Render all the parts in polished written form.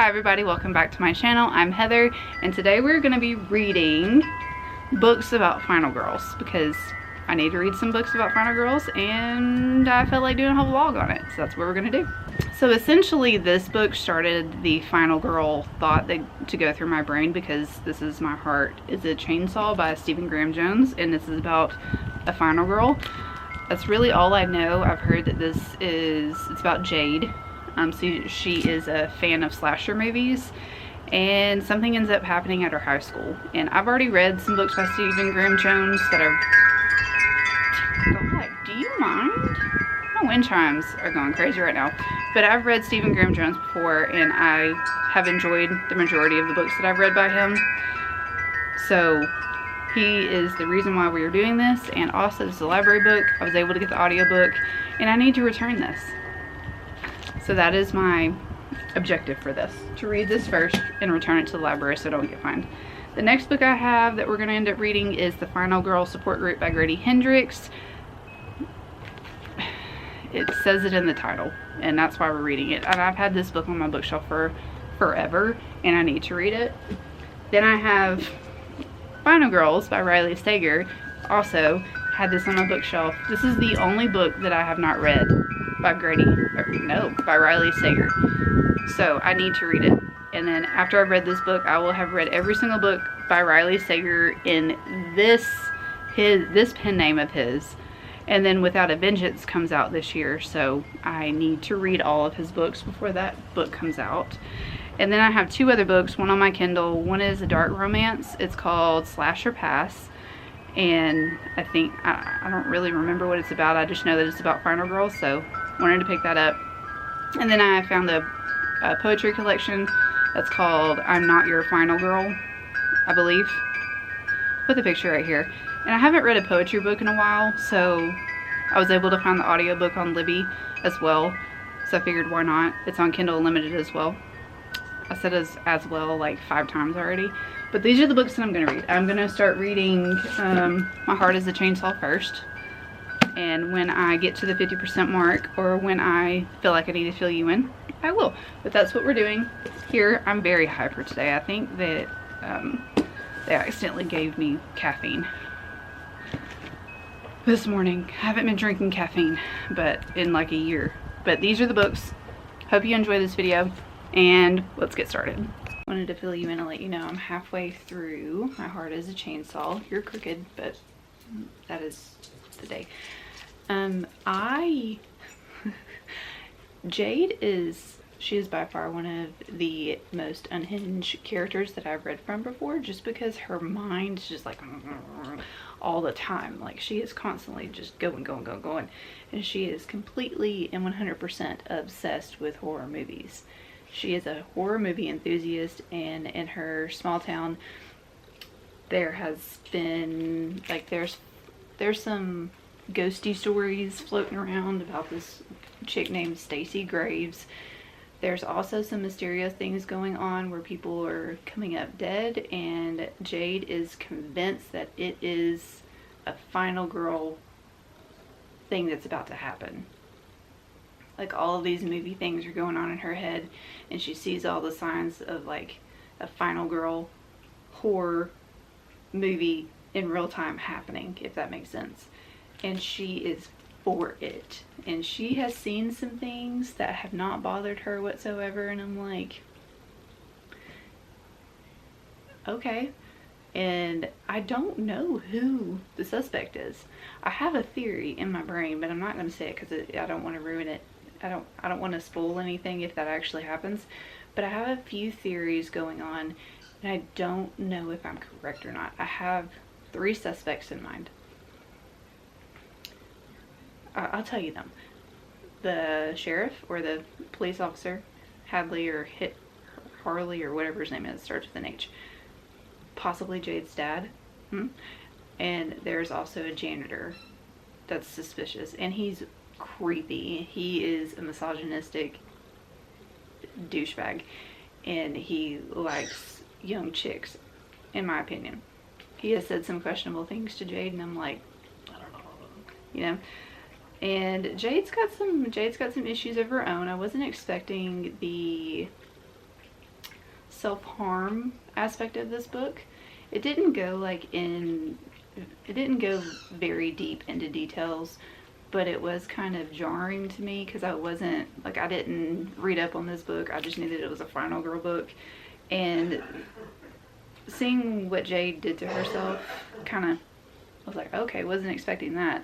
Hi everybody, welcome back to my channel. I'm Heather, and today we're going to be reading books about final girls because I need to read some books about final girls and I felt like doing a whole vlog on it, so that's what we're going to do. So essentially this book started the final girl thought to go through my brain because This Is My Heart is a Chainsaw by Stephen Graham Jones, and this is about a final girl. That's really all I know. I've heard that it's about Jade. So she is a fan of slasher movies, and something ends up happening at her high school. And I've already read some books by Stephen Graham Jones that are... God, do you mind? My wind chimes are going crazy right now. But I've read Stephen Graham Jones before, and I have enjoyed the majority of the books that I've read by him. So he is the reason why we are doing this, and also this is a library book. I was able to get the audiobook, and I need to return this. So that is my objective for this, to read this first and return it to the library so I don't get fined. The next book I have that we're going to end up reading is The Final Girl Support Group by Grady Hendrix. It says it in the title, and that's why we're reading it. And I've had this book on my bookshelf for forever, and I need to read it. Then I have Final Girls by Riley Sager. Also had this on my bookshelf. This is the only book that I have not read by by Riley Sager. So I need to read it. And then after I've read this book, I will have read every single book by Riley Sager in this pen name of his. And then Without a Vengeance comes out this year, so I need to read all of his books before that book comes out. And then I have two other books, one on my Kindle. One is a dark romance. It's called Slash or Pass. And I think, I don't really remember what it's about. I just know that it's about final girls, so wanted to pick that up. And then I found a poetry collection that's called I'm Not Your Final Girl, I believe. Put the picture right here. And I haven't read a poetry book in a while, so I was able to find the audiobook on Libby as well. So I figured, why not? It's on Kindle Unlimited as well. I said as well like 5 times already. But these are the books that I'm going to read. I'm going to start reading My Heart is a Chainsaw first. And when I get to the 50% mark, or when I feel like I need to fill you in, I will. But that's what we're doing here. I'm very hyper today. I think that they accidentally gave me caffeine this morning. I haven't been drinking caffeine but in like a year. But these are the books. Hope you enjoy this video, and let's get started. Wanted to fill you in and let you know I'm halfway through My Heart is a Chainsaw. You're crooked, but that is the day. Jade is by far one of the most unhinged characters that I've read from before, just because her mind is just like all the time. Like, she is constantly just going, and she is completely and 100% obsessed with horror movies. She is a horror movie enthusiast, and in her small town there has been like there's some ghosty stories floating around about this chick named Stacy Graves. There's also some mysterious things going on where people are coming up dead, and Jade is convinced that it is a final girl thing that's about to happen. Like, all of these movie things are going on in her head, and she sees all the signs of like a final girl horror movie in real time happening, if that makes sense. And she is for it. And she has seen some things that have not bothered her whatsoever, and I'm like, okay. And I don't know who the suspect is. I have a theory in my brain, but I'm not going to say it because I don't want to ruin it. I don't want to spoil anything if that actually happens. But I have a few theories going on, and I don't know if I'm correct or not. I have 3 suspects in mind. I'll tell you them. The sheriff, or the police officer, Hadley or Harley or whatever his name is, starts with an H. Possibly Jade's dad. And there's also a janitor that's suspicious, and he's creepy. He is a misogynistic douchebag, and he likes young chicks, in my opinion. He has said some questionable things to Jade, and I'm like, I don't know, you know. And Jade's got some issues of her own. I wasn't expecting the self-harm aspect of this book. It didn't go very deep into details, but it was kind of jarring to me because I didn't read up on this book. I just knew that it was a final girl book, and seeing what Jade did to herself, I was like, okay, wasn't expecting that.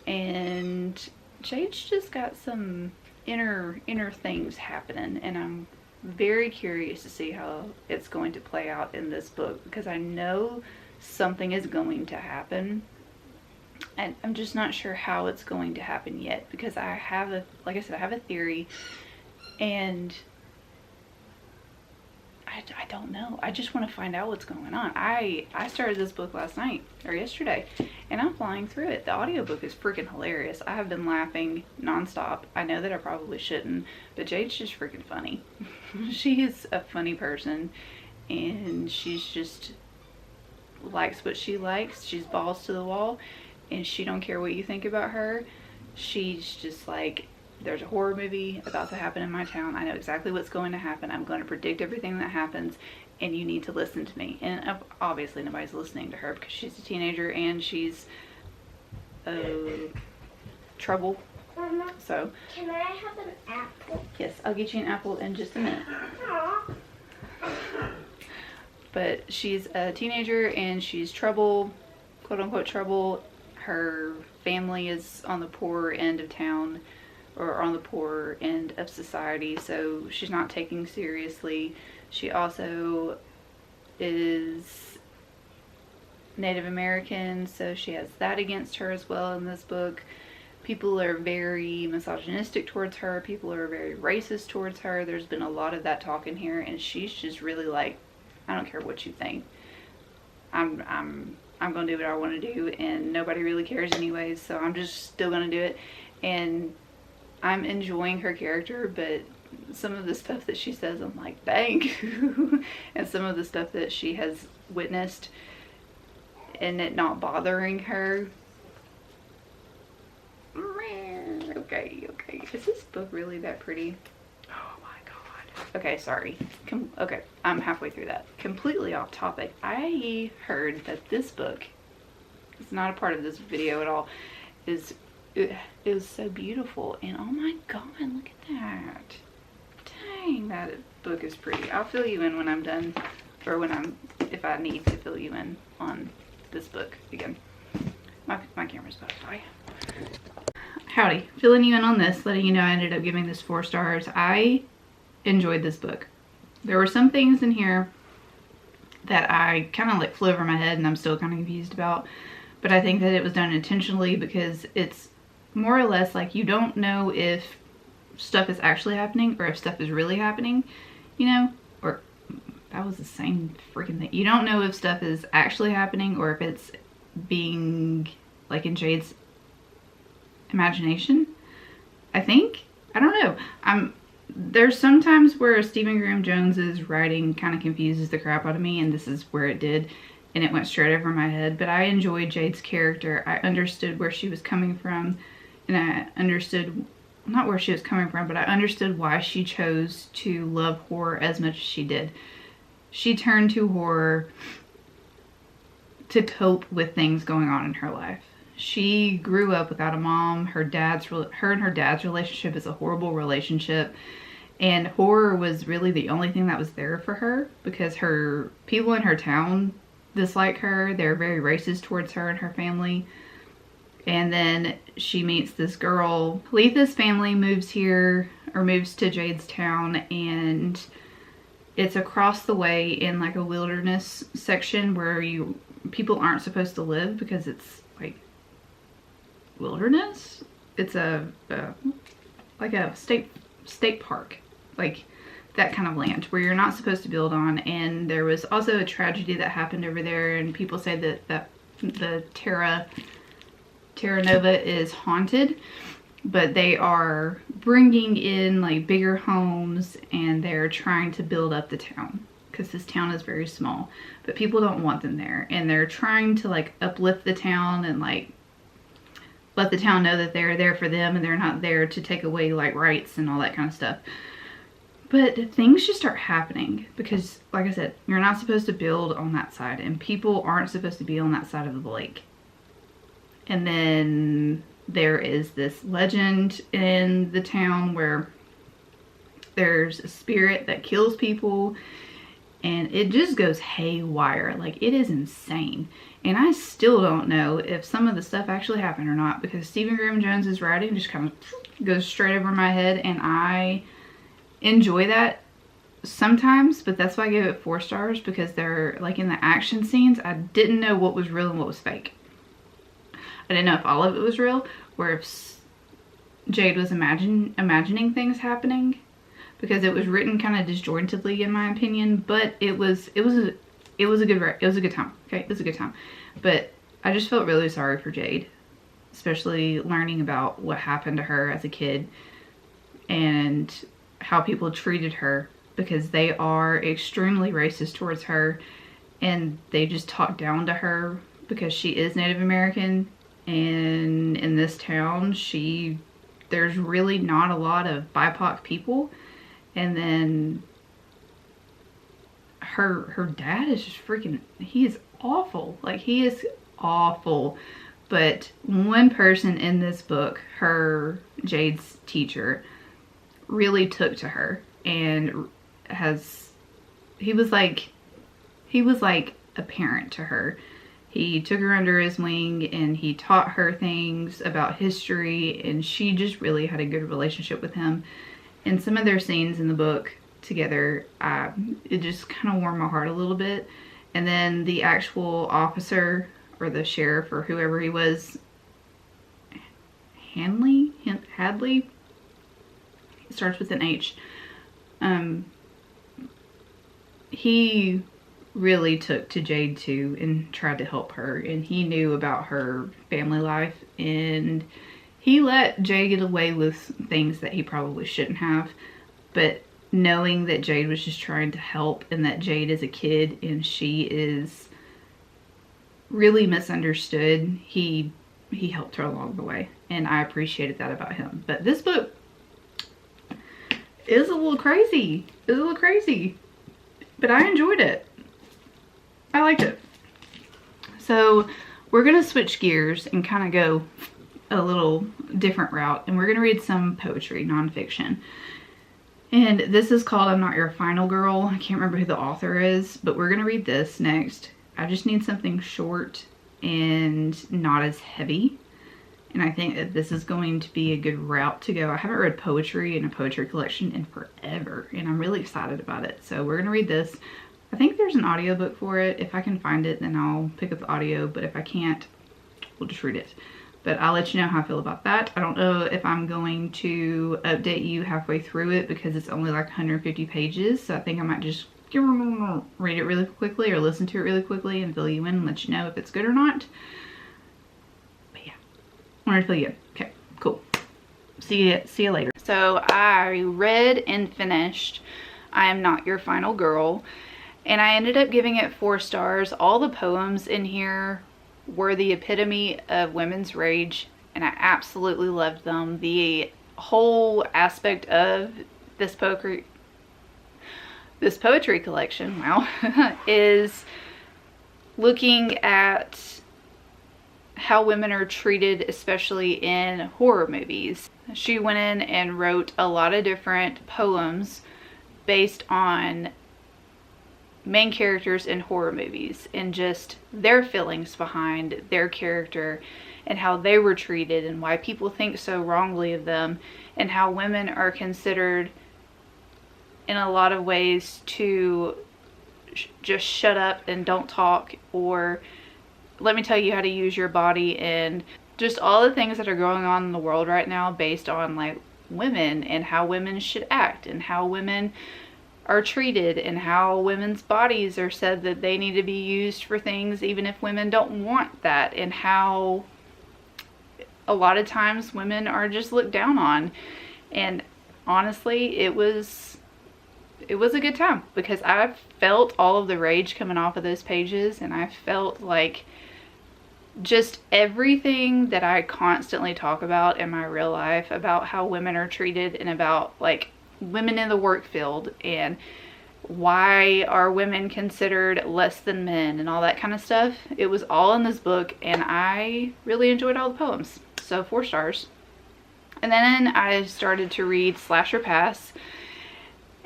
And Jade's just got some inner things happening, and I'm very curious to see how it's going to play out in this book, because I know something is going to happen, and I'm just not sure how it's going to happen yet, because like I said, I have a theory, and I don't know. I just want to find out what's going on. I started this book last night or yesterday, and I'm flying through it. The audiobook is freaking hilarious. I have been laughing nonstop. I know that I probably shouldn't, but Jade's just freaking funny. She is a funny person, and she's just likes what she likes. She's balls to the wall, and she don't care what you think about her. She's just like, there's a horror movie about to happen in my town. I know exactly what's going to happen. I'm going to predict everything that happens, and you need to listen to me. And obviously nobody's listening to her because she's a teenager and she's trouble. Mama, so can I have an apple? Yes, I'll get you an apple in just a minute. Aww. But she's a teenager and she's trouble, quote unquote trouble. Her family is on the poor end of town, or on the poor end of society, so she's not taken seriously. She also is Native American, so she has that against her as well in this book. People are very misogynistic towards her. People are very racist towards her. There's been a lot of that talk in here, and she's just really like, I don't care what you think. I'm gonna do what I want to do, and nobody really cares anyways, so I'm just still gonna do it. And I'm enjoying her character, but some of the stuff that she says, I'm like, dang. And some of the stuff that she has witnessed and it not bothering her. Okay. Is this book really that pretty? Oh my god. Okay, sorry. Okay, I'm halfway through that. Completely off topic. I heard that this book, it's not a part of this video at all, it was so beautiful, and oh my god, look at that. Dang, that book is pretty. I'll fill you in when I'm done, or if I need to fill you in on this book again. My camera's about to die. Howdy, filling you in on this, letting you know I ended up giving this 4 stars. I enjoyed this book. There were some things in here that I kind of like flew over my head and I'm still kind of confused about, but I think that it was done intentionally, because it's more or less like you don't know if stuff is actually happening or if stuff is really happening, you know, or that was the same freaking thing. You don't know if stuff is actually happening or if it's being like in Jade's imagination, I think. I don't know. There's sometimes where Stephen Graham Jones's writing kind of confuses the crap out of me, and this is where it did, and it went straight over my head. But I enjoyed Jade's character. I understood where she was coming from, and I understood, not where she was coming from, but I understood why she chose to love horror as much as she did. She turned to horror to cope with things going on in her life. She grew up without a mom. Her and her dad's relationship is a horrible relationship, and horror was really the only thing that was there for her, because her people in her town dislike her. They're very racist towards her and her family. And then she meets this girl. Letha's family moves here, or moves to Jade's town, and it's across the way in like a wilderness section where people aren't supposed to live, because it's like wilderness. It's like a state park, like that kind of land where you're not supposed to build on. And there was also a tragedy that happened over there, and people say that the Terra Nova is haunted, but they are bringing in like bigger homes, and they're trying to build up the town, because this town is very small, but people don't want them there, and they're trying to like uplift the town and like let the town know that they're there for them and they're not there to take away like rights and all that kind of stuff. But things just start happening because, like I said, you're not supposed to build on that side, and people aren't supposed to be on that side of the lake. And then there is this legend in the town where there's a spirit that kills people, and it just goes haywire. Like, it is insane. And I still don't know if some of the stuff actually happened or not, because Stephen Graham Jones's writing just kind of goes straight over my head, and I enjoy that sometimes, but that's why I give it 4 stars, because they're like, in the action scenes, I didn't know what was real and what was fake. I didn't know if all of it was real, or if Jade was imagining things happening, because it was written kind of disjointedly in my opinion, but it was a good time. Okay, it was a good time. But I just felt really sorry for Jade, especially learning about what happened to her as a kid and how people treated her, because they are extremely racist towards her, and they just talk down to her because she is Native American, and in this town there's really not a lot of BIPOC people. And then her dad is just freaking, he is awful. Like, he is awful. But one person in this book, Jade's teacher, really took to her, and he was like a parent to her. He took her under his wing, and he taught her things about history, and she just really had a good relationship with him. And some of their scenes in the book together, it just kind of warmed my heart a little bit. And then the actual officer, or the sheriff, or whoever he was, Hadley, it starts with an H. He really took to Jade too, and tried to help her, and he knew about her family life, and he let Jade get away with things that he probably shouldn't have. But knowing that Jade was just trying to help, and that Jade is a kid and she is really misunderstood, he helped her along the way, and I appreciated that about him. But this book is a little crazy. But I enjoyed it. I liked it. So we're gonna switch gears and kind of go a little different route, and we're gonna read some poetry, nonfiction. And this is called I'm Not Your Final Girl. I can't remember who the author is, but we're gonna read this next. I just need something short and not as heavy, and I think that this is going to be a good route to go. I haven't read poetry in a poetry collection in forever, and I'm really excited about it. So we're gonna read this. I think there's an audiobook for it. If I can find it, then I'll pick up the audio, but if I can't, we'll just read it. But I'll let you know how I feel about that. I don't know if I'm going to update you halfway through it, because it's only like 150 pages. So I think I might just read it really quickly, or listen to it really quickly, and fill you in and let you know if it's good or not. But yeah, I wanted to fill you in. Okay, cool. See you later. So I read and finished I Am Not Your Final Girl, and I ended up giving it 4 stars. All the poems in here were the epitome of women's rage, and I absolutely loved them. The whole aspect of this poetry collection, wow, is looking at how women are treated, especially in horror movies. She went in and wrote a lot of different poems based on main characters in horror movies, and just their feelings behind their character, and how they were treated, and why people think so wrongly of them, and how women are considered in a lot of ways to just shut up and don't talk, or let me tell you how to use your body, and just all the things that are going on in the world right now based on like women, and how women should act, and how women are treated, and how women's bodies are said that they need to be used for things even if women don't want that, and how a lot of times women are just looked down on. And honestly, it was a good time, because I felt all of the rage coming off of those pages, and I felt like just everything that I constantly talk about in my real life, about how women are treated, and about like women in the work field and why are women considered less than men and all that kind of stuff. It was all in this book, and I really enjoyed all the poems. So 4 stars. And then I started to read Slasher Pass,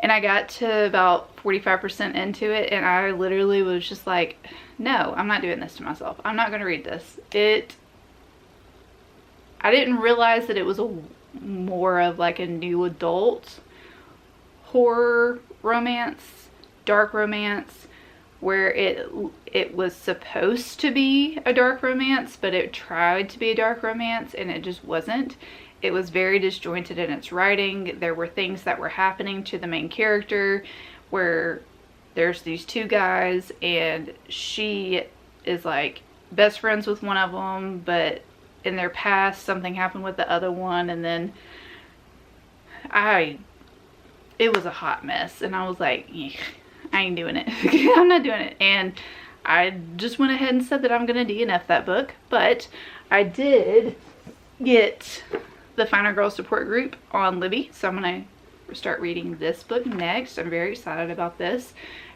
and I got to about 45% into it, and I literally was just like, no, I'm not doing this to myself. I'm not going to read this. I didn't realize that it was more of like a new adult horror romance, dark romance, where it was supposed to be a dark romance, but it tried to be a dark romance and it just wasn't. It was very disjointed in its writing. There were things that were happening to the main character where there's these 2 guys and she is like best friends with one of them, but in their past something happened with the other one, and then it was a hot mess, and I was like, I ain't doing it. I'm not doing it. And I just went ahead and said that I'm gonna DNF that book. But I did get the Final Girl support group on Libby, so I'm gonna start reading this book next. I'm very excited about this.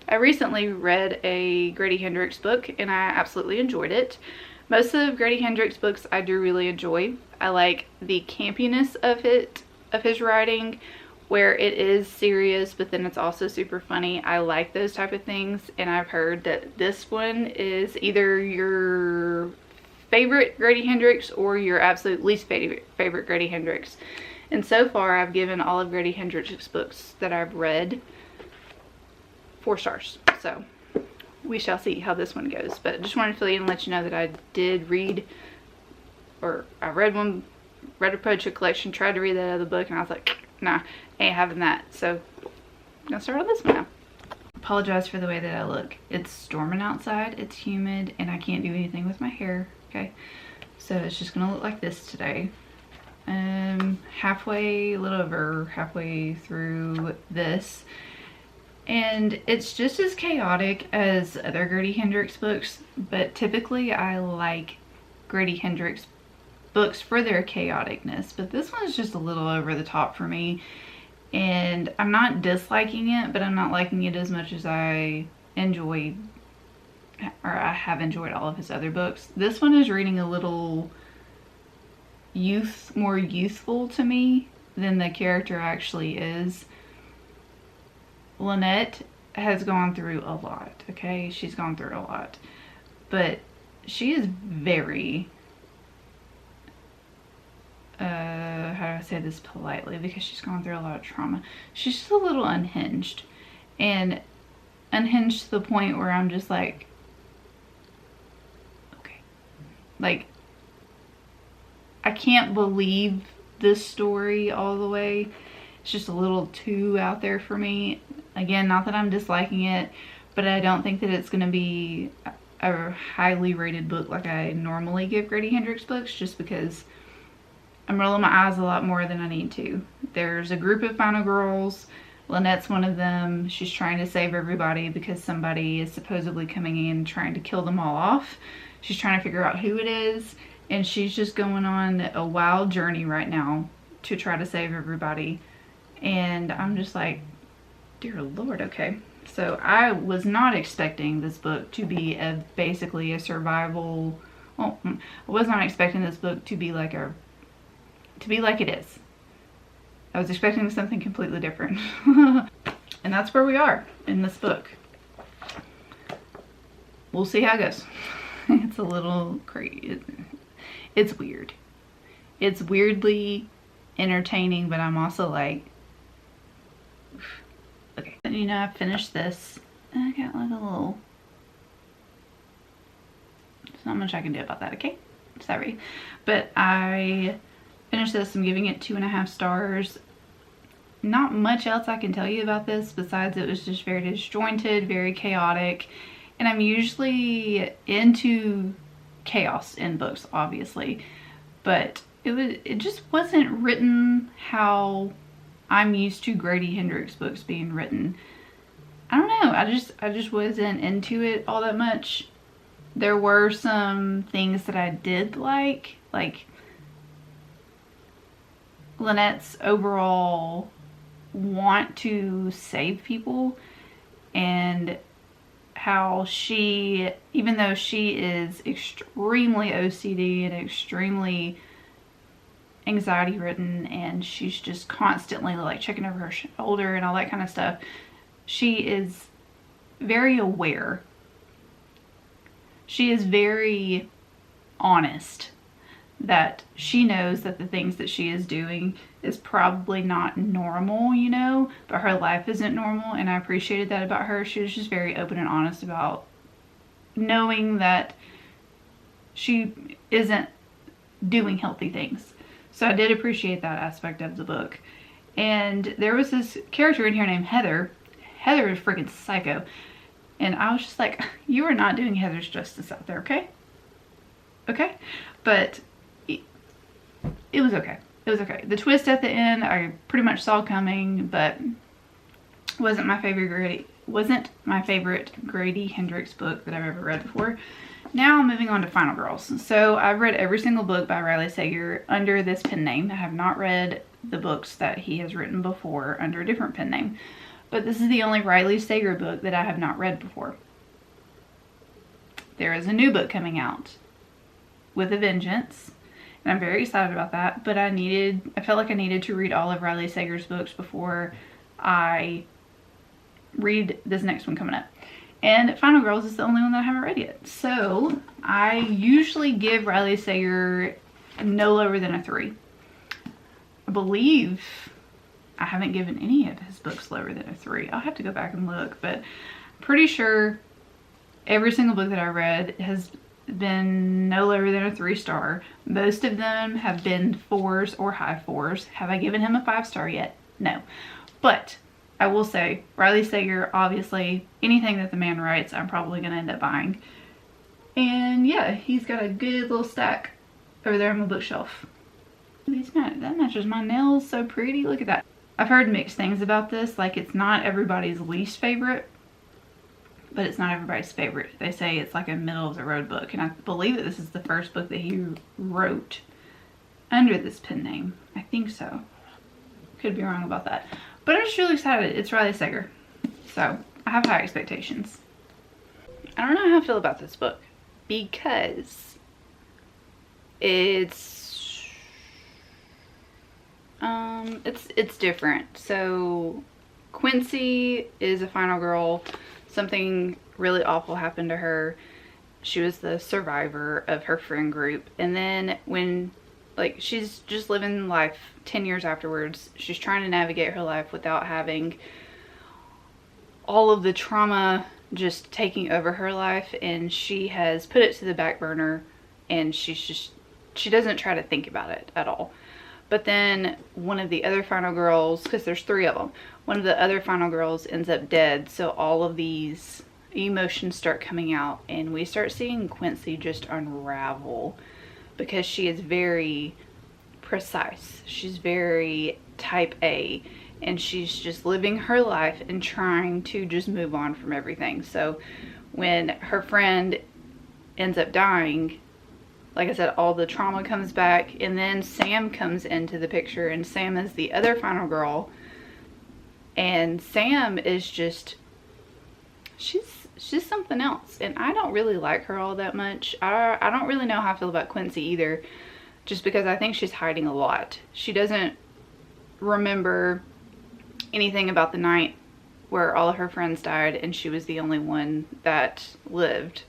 I recently read a Grady Hendrix book and I absolutely enjoyed it. Most of Grady Hendrix books I do really enjoy. I like the campiness of his writing, where it is serious but then it's also super funny. I like those type of things, and I've heard that this one is either your favorite Grady Hendrix or your absolute least favorite Grady Hendrix. And so far I've given all of Grady Hendrix's books that I've read 4 stars. So we shall see how this one goes. But I just wanted to fill you in and let you know that I did read, or I read a poetry collection, tried to read that other book, and I was like, nah, ain't having that. So I'm gonna start on this one now. Apologize for the way that I look. It's storming outside, it's humid, and I can't do anything with my hair, okay? So it's just gonna look like this today. A little over halfway through this, and it's just as chaotic as other Grady Hendrix books, but typically I like Grady Hendrix books for their chaoticness, but this one is just a little over the top for me, and I'm not disliking it, but I'm not liking it as much as I enjoyed, or I have enjoyed all of his other books. This one is reading a little more youthful to me than the character actually is. Lynette has gone through a lot, okay? She's gone through a lot, but she is very how do I say this politely, because she's gone through a lot of trauma. She's just a little unhinged, and unhinged to the point where I'm just like, okay, like, I can't believe this story all the way. It's just a little too out there for me. Again, not that I'm disliking it, but I don't think that it's going to be a highly rated book like I normally give Grady Hendrix books, just because I'm rolling my eyes a lot more than I need to. There's a group of final girls. Lynette's one of them. She's trying to save everybody because somebody is supposedly coming in trying to kill them all off. She's trying to figure out who it is, and she's just going on a wild journey right now to try to save everybody. And I'm just like, dear Lord, okay. So I was not expecting this book to be basically a survival. Well, I was not expecting this book to be like it is. I was expecting something completely different. And that's where we are in this book. We'll see how it goes. It's a little crazy. It's weird. It's weirdly entertaining, but I'm also like, okay. You know, I finished this, and I got like a little, there's not much I can do about that, okay? Sorry. But I finished this. I'm giving it 2.5 stars. Not much else I can tell you about this besides it was just very disjointed, very chaotic, and I'm usually into chaos in books, obviously, but it just wasn't written how I'm used to Grady Hendrix books being written. I don't know, I just wasn't into it all that much. There were some things that I did like Lynette's overall want to save people, and how she, even though she is extremely OCD and extremely anxiety ridden, and she's just constantly like checking over her shoulder and all that kind of stuff, she is very aware. She is very honest that she knows that the things that she is doing is probably not normal, you know, but her life isn't normal, and I appreciated that about her. She was just very open and honest about knowing that she isn't doing healthy things. So I did appreciate that aspect of the book. And there was this character in here named Heather. Heather is freaking psycho. And I was just like, you are not doing Heather's justice out there, okay? Okay? But it was okay. It was okay. The twist at the end, I pretty much saw coming, but wasn't my favorite Grady Hendrix book that I've ever read before. Now moving on to Final Girls. So I've read every single book by Riley Sager under this pen name. I have not read the books that he has written before under a different pen name. But this is the only Riley Sager book that I have not read before. There is a new book coming out with a vengeance, and I'm very excited about that, but I felt like I needed to read all of Riley Sager's books before I read this next one coming up. And Final Girls is the only one that I haven't read yet. So I usually give Riley Sager no lower than a 3. I believe I haven't given any of his books lower than a 3. I'll have to go back and look, but I'm pretty sure every single book that I read has been no lower than a 3-star. Most of them have been 4s or high 4s. Have I given him a 5-star yet? No. But I will say, Riley Sager, obviously, anything that the man writes, I'm probably going to end up buying. And yeah, he's got a good little stack over there on my bookshelf. That matches my nails so pretty. Look at that. I've heard mixed things about this. Like, it's not everybody's least favorite, but it's not everybody's favorite. They say it's like a middle of the road book. And I believe that this is the first book that he wrote under this pen name. I think so. Could be wrong about that. But I'm just really excited. It's Riley Sager. So I have high expectations. I don't know how I feel about this book, because it's different. So Quincy is a final girl. Something really awful happened to her. She was the survivor of her friend group. And then when, like, she's just living life 10 years afterwards, she's trying to navigate her life without having all of the trauma just taking over her life, and she has put it to the back burner, and she doesn't try to think about it at all. But then one of the other final girls, because there's 3 of them, one of the other final girls ends up dead, so all of these emotions start coming out, and we start seeing Quincy just unravel, because she is very precise. She's very type A, and she's just living her life and trying to just move on from everything. So when her friend ends up dying, like I said, all the trauma comes back, and then Sam comes into the picture, and Sam is the other final girl, and Sam is just, she's something else, and I don't really like her all that much. I don't really know how I feel about Quincy either, just because I think she's hiding a lot. She doesn't remember anything about the night where all of her friends died and she was the only one that lived.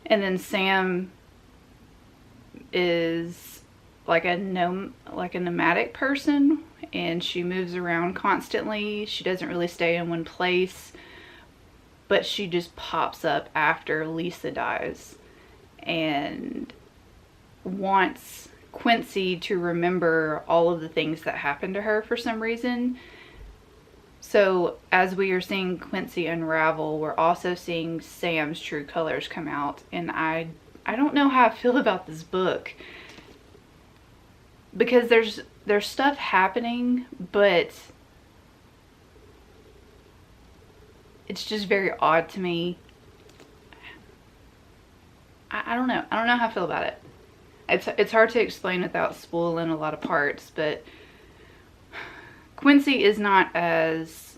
And then Sam is like a nomadic person, and she moves around constantly. She doesn't really stay in one place, but she just pops up after Lisa dies and wants Quincy to remember all of the things that happened to her for some reason. So as we are seeing Quincy unravel, we're also seeing Sam's true colors come out, and I don't know how I feel about this book, because there's stuff happening, but it's just very odd to me. I don't know. I don't know how I feel about it. It's hard to explain without spoiling a lot of parts, but Quincy is not as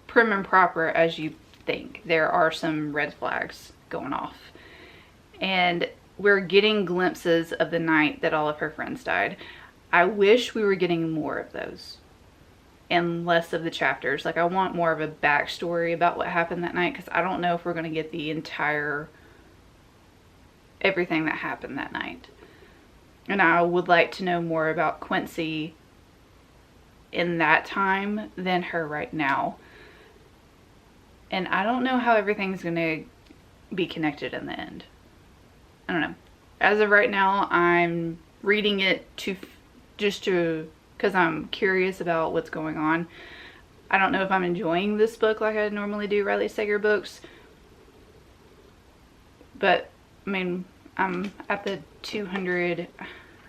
prim and proper as you think. There are some red flags going off. And we're getting glimpses of the night that all of her friends died. I wish we were getting more of those and less of the chapters. Like, I want more of a backstory about what happened that night, because I don't know if we're going to get the entire everything that happened that night. And I would like to know more about Quincy in that time than her right now. And I don't know how everything's going to be connected in the end. I don't know. As of right now, I'm reading it because I'm curious about what's going on. I don't know if I'm enjoying this book like I normally do Riley Sager books. But, I mean, I'm at the 200...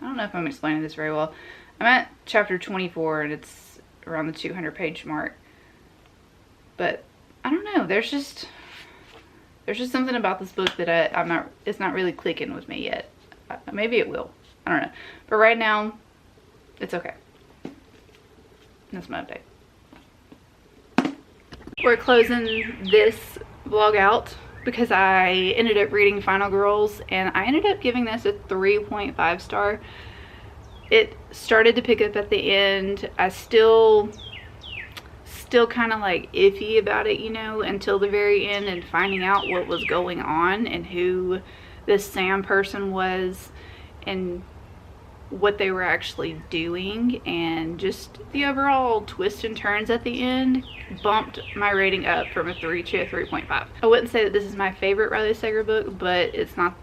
I don't know if I'm explaining this very well. I'm at chapter 24 and it's around the 200 page mark. But, I don't know. There's just something about this book that it's not really clicking with me yet. Maybe it will. I don't know. But right now, it's okay. That's my update. We're closing this vlog out because I ended up reading Final Girls and I ended up giving this a 3.5 star. It started to pick up at the end. I still kind of like iffy about it, you know, until the very end and finding out what was going on and who this Sam person was and what they were actually doing, and just the overall twists and turns at the end bumped my rating up from a 3 to a 3.5. I wouldn't say that this is my favorite Riley Sager book, but it's not,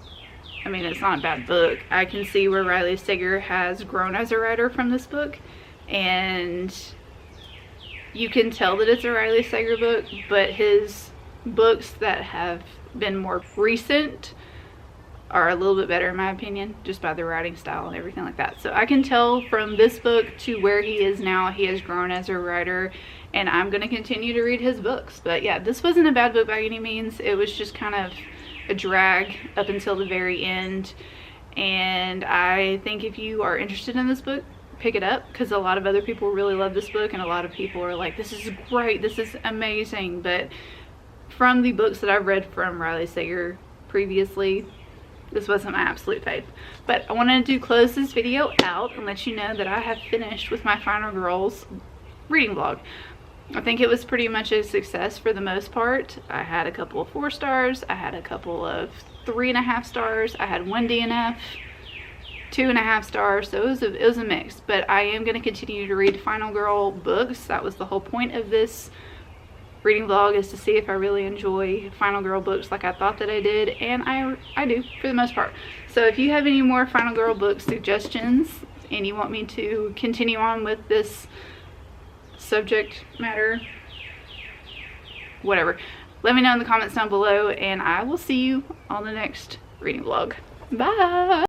I mean, it's not a bad book. I can see where Riley Sager has grown as a writer from this book, and you can tell that it's a Riley Sager book, but his books that have been more recent are a little bit better in my opinion, just by the writing style and everything like that. So I can tell from this book to where he is now, he has grown as a writer, and I'm going to continue to read his books. But yeah, this wasn't a bad book by any means. It was just kind of a drag up until the very end, and I think if you are interested in this book, pick it up, because a lot of other people really love this book and a lot of people are like, this is great, this is amazing. But from the books that I've read from Riley Sager previously, this wasn't my absolute fave. But I wanted to close this video out and let you know that I have finished with my Final Girls reading vlog. I think it was pretty much a success for the most part. I had a couple of 4 stars, I had a couple of 3.5 stars, I had 1 DNF, 2.5 stars, so it was a mix. But I am going to continue to read Final Girl books. That was the whole point of this reading vlog, is to see if I really enjoy Final Girl books like I thought that I did, and I do for the most part. So if you have any more Final Girl book suggestions and you want me to continue on with this subject matter, whatever, let me know in the comments down below, and I will see you on the next reading vlog. Bye!